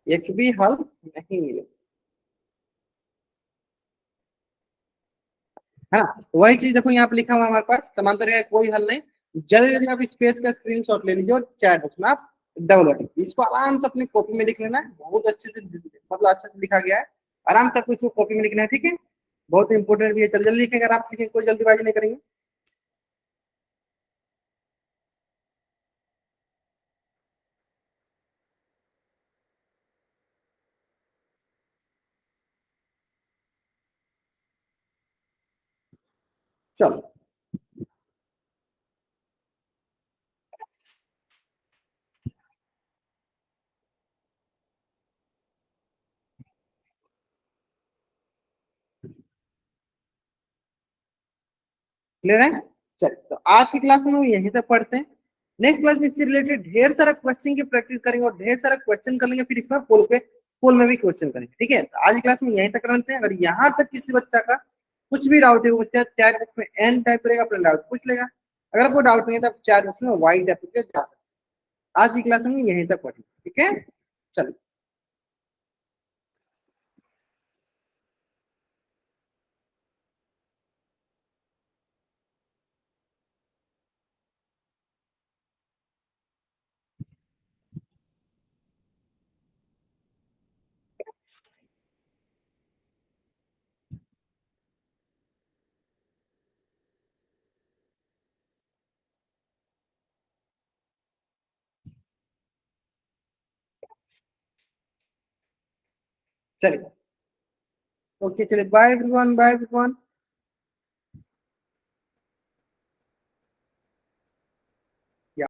एक भी हल नहीं मिलेगा, है ना? वही चीज देखो यहाँ पे लिखा हुआ है हमारे पास, समांतर है कोई हल नहीं। जल्दी जल्दी आप इस पेज का स्क्रीनशॉट ले लीजिए और चैट बॉक्स में आप डबल करिए। इसको आराम से अपनी कॉपी में लिख लेना है, बहुत अच्छे से, मतलब अच्छे से लिखा गया है। आराम से आपको इसको कॉपी में लिखना है, ठीक है? बहुत इंपॉर्टेंट भी है, जल्दी जल्दी लिखेंगे, अगर आप लिखेंगे कोई जल्दीबाजी नहीं करेंगे। चलो क्लियर है? चलिए तो आज की क्लास में यहीं तक पढ़ते हैं। नेक्स्ट क्लास में इससे रिलेटेड ढेर सारा क्वेश्चन की प्रैक्टिस करेंगे और ढेर सारा क्वेश्चन कर लेंगे, फिर इसमें पोल में भी क्वेश्चन करेंगे, ठीक है? तो आज की क्लास में यहीं तक रहते हैं। अगर यहाँ तक किसी बच्चा का कुछ भी डाउट है, वो बच्चा चैट बॉक्स में एन टाइप करेगा, अपना डाउट पूछ लेगा। अगर कोई डाउट नहीं है तो आप चैट बॉक्स में वाई टाइप करके जा सकते हैं। आज की क्लास में यहीं तक पढ़ेंगे, ठीक है? चलिए चलिए, ओके, चलिए बाय एवरीवन, बाय एवरीवन।